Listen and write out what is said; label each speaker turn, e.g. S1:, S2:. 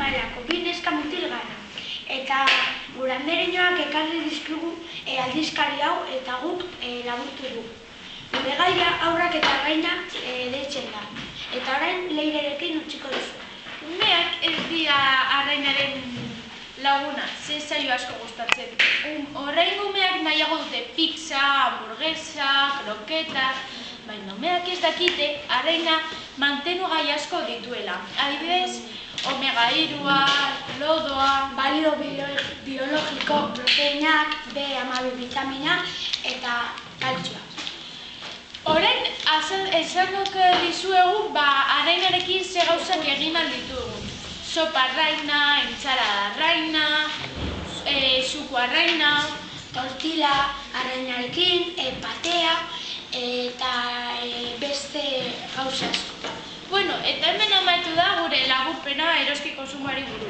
S1: garelako, bi neska mutil gara. Eta gure andereñoak ekarri dizkigu aldizkari hau eta guk laburtu du. Gure gaia haurrak eta arraina deitzen da. Eta orain Leirerekin utziko duzu.
S2: Umeak ez dira arrainaren laguna, ze zaio asko gustatzen. Orain umeak nahiago dute pizza, hamburguesa, kroketa, baina umeak ez dakite arraina mantenugai asko dituela. Adibidez, omega-3, lodoa,
S1: balio biologiko, proteinak, B12 vitamina eta kaltzioa.
S2: Orain, esango dizuegu, arrainarekin ze gauzak egin alditugu. Sopa arraina, entzalada arraina, suko arraina,
S1: tortila arrainarekin, patea eta beste gauza asko.
S2: Bueno, eta hemen amaitu da gure laburpena eroski kontsumoari buruz.